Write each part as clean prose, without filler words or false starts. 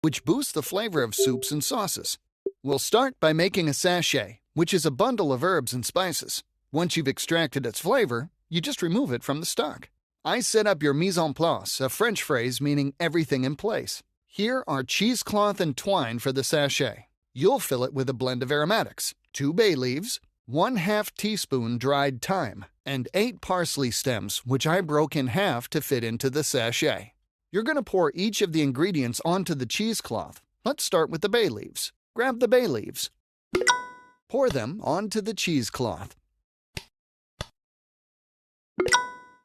which boosts the flavor of soups and sauces. We'll start by making a sachet, which is a bundle of herbs and spices. Once you've extracted its flavor, you just remove it from the stock. I set up your mise en place, a French phrase meaning everything in place. Here are cheesecloth and twine for the sachet. You'll fill it with a blend of aromatics, 2 bay leaves, 1/2 teaspoon dried thyme, and 8 parsley stems, which I broke in half to fit into the sachet. You're going to pour each of the ingredients onto the cheesecloth. Let's start with the bay leaves. Grab the bay leaves. Pour them onto the cheesecloth.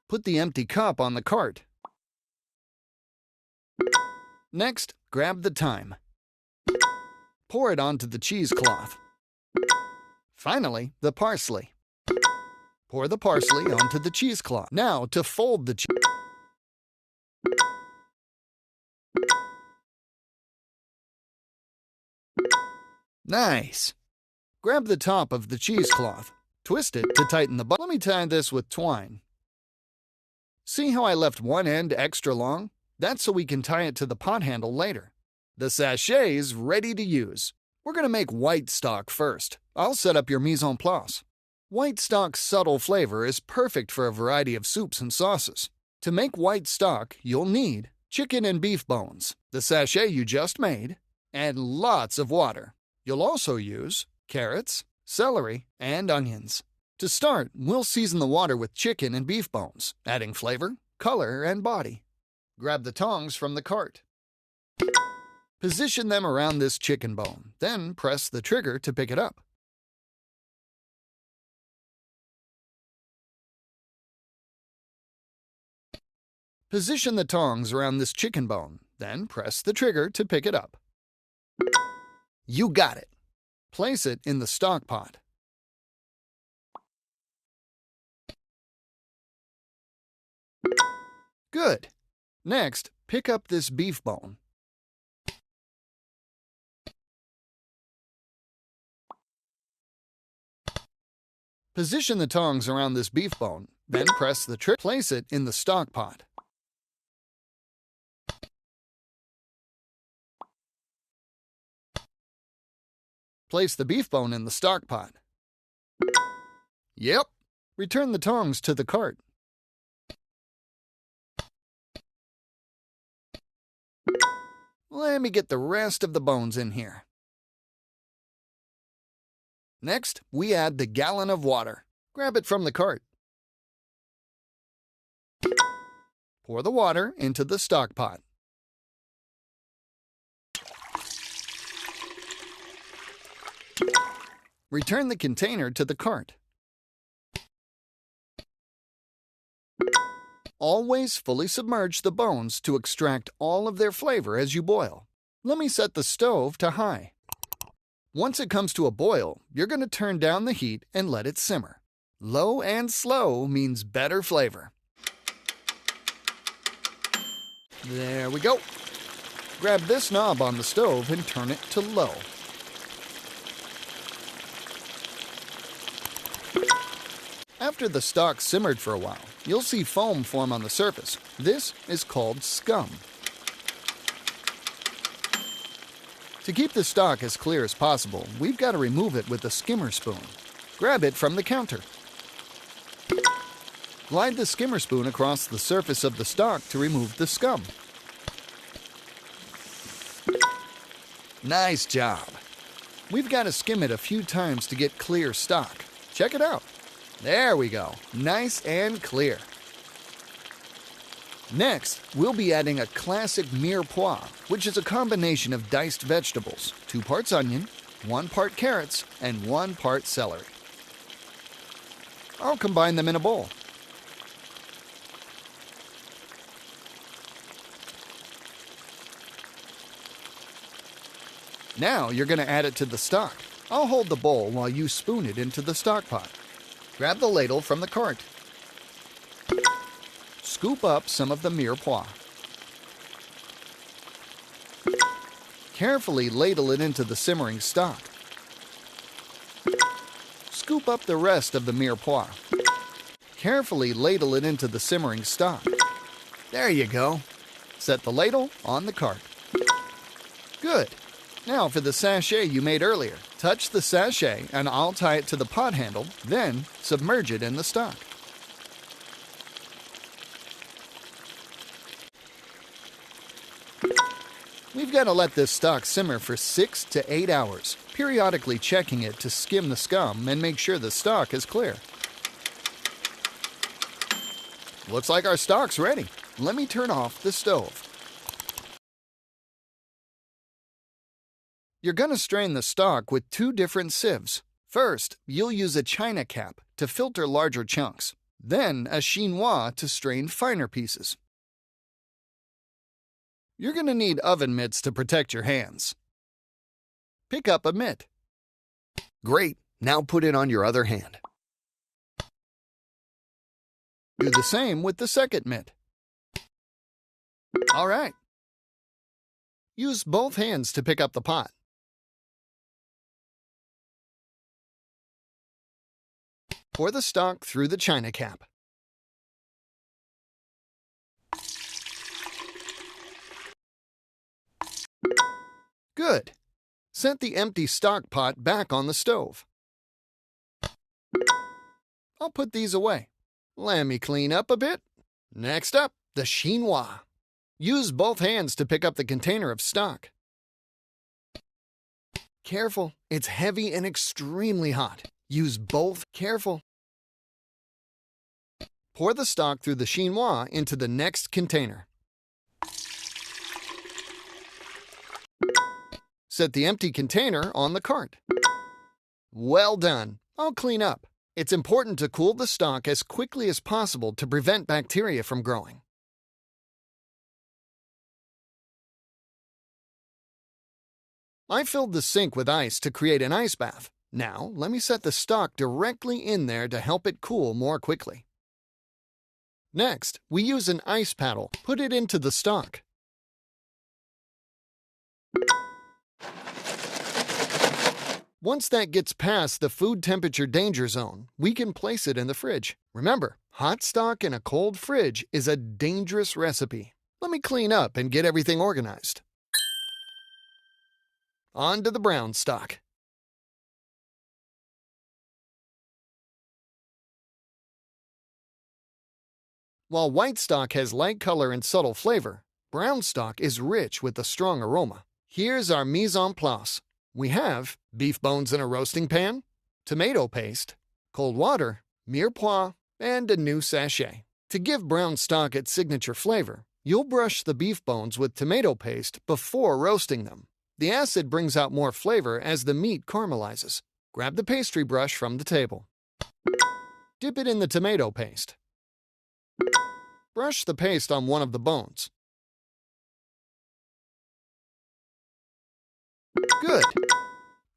Put the empty cup on the cart. Next, grab the thyme. Pour it onto the cheesecloth. Finally, the parsley. Pour the parsley onto the cheesecloth. Now, to fold the cheese. Nice! Grab the top of the cheesecloth. Twist it to tighten the button. Let me tie this with twine. See how I left one end extra long? That's so we can tie it to the pot handle later. The sachet's ready to use. We're going to make white stock first. I'll set up your mise en place. White stock's subtle flavor is perfect for a variety of soups and sauces. To make white stock, you'll need chicken and beef bones, the sachet you just made, and lots of water. You'll also use carrots, celery, and onions. To start, we'll season the water with chicken and beef bones, adding flavor, color, and body. Grab the tongs from the cart. Position them around this chicken bone, then press the trigger to pick it up. Position the tongs around this chicken bone, then press the trigger to pick it up. You got it! Place it in the stock pot. Good! Next, pick up this beef bone. Position the tongs around this beef bone, then press the trigger. Place it in the stock pot. Place the beef bone in the stock pot. Yep. Return the tongs to the cart. Let me get the rest of the bones in here. Next, we add the gallon of water. Grab it from the cart. Pour the water into the stock pot. Return the container to the cart. Always fully submerge the bones to extract all of their flavor as you boil. Let me set the stove to high. Once it comes to a boil, you're going to turn down the heat and let it simmer. Low and slow means better flavor. There we go. Grab this knob on the stove and turn it to low. After the stock simmered for a while, you'll see foam form on the surface. This is called scum. To keep the stock as clear as possible, we've got to remove it with a skimmer spoon. Grab it from the counter. Glide the skimmer spoon across the surface of the stock to remove the scum. Nice job! We've got to skim it a few times to get clear stock. Check it out. There we go. Nice and clear. Next, we'll be adding a classic mirepoix, which is a combination of diced vegetables, 2 parts onion, 1 part carrots, and 1 part celery. I'll combine them in a bowl. Now you're going to add it to the stock. I'll hold the bowl while you spoon it into the stock pot. Grab the ladle from the cart. Scoop up some of the mirepoix. Carefully ladle it into the simmering stock. Scoop up the rest of the mirepoix. Carefully ladle it into the simmering stock. There you go. Set the ladle on the cart. Good. Now for the sachet you made earlier. Touch the sachet and I'll tie it to the pot handle, then submerge it in the stock. We've got to let this stock simmer for 6 to 8 hours, periodically checking it to skim the scum and make sure the stock is clear. Looks like our stock's ready. Let me turn off the stove. You're going to strain the stock with 2 different sieves. First, you'll use a china cap to filter larger chunks, then a chinois to strain finer pieces. You're going to need oven mitts to protect your hands. Pick up a mitt. Great, now put it on your other hand. Do the same with the second mitt. All right. Use both hands to pick up the pot. Pour the stock through the china cap. Good. Set the empty stock pot back on the stove. I'll put these away. Let me clean up a bit. Next up, the chinois. Use both hands to pick up the container of stock. Careful, it's heavy and extremely hot. Use both. Careful. Pour the stock through the chinois into the next container. Set the empty container on the cart. Well done. I'll clean up. It's important to cool the stock as quickly as possible to prevent bacteria from growing. I filled the sink with ice to create an ice bath. Now, let me set the stock directly in there to help it cool more quickly. Next, we use an ice paddle. Put it into the stock. Once that gets past the food temperature danger zone, we can place it in the fridge. Remember, hot stock in a cold fridge is a dangerous recipe. Let me clean up and get everything organized. On to the brown stock. While white stock has light color and subtle flavor, brown stock is rich with a strong aroma. Here's our mise en place. We have beef bones in a roasting pan, tomato paste, cold water, mirepoix, and a new sachet. To give brown stock its signature flavor, you'll brush the beef bones with tomato paste before roasting them. The acid brings out more flavor as the meat caramelizes. Grab the pastry brush from the table. Dip it in the tomato paste. Brush the paste on one of the bones. Good.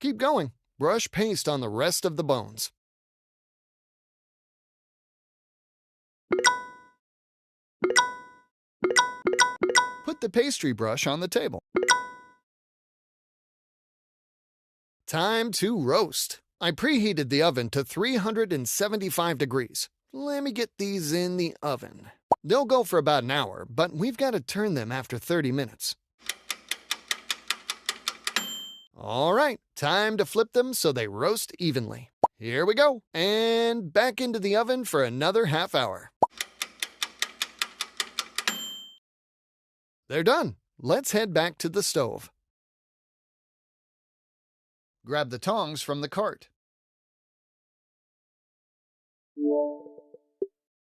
Keep going. Brush paste on the rest of the bones. Put the pastry brush on the table. Time to roast. I preheated the oven to 375 degrees. Let me get these in the oven. They'll go for about an hour, but we've got to turn them after 30 minutes. All right, time to flip them so they roast evenly. Here we go, and back into the oven for another half hour. They're done. Let's head back to the stove. Grab the tongs from the cart.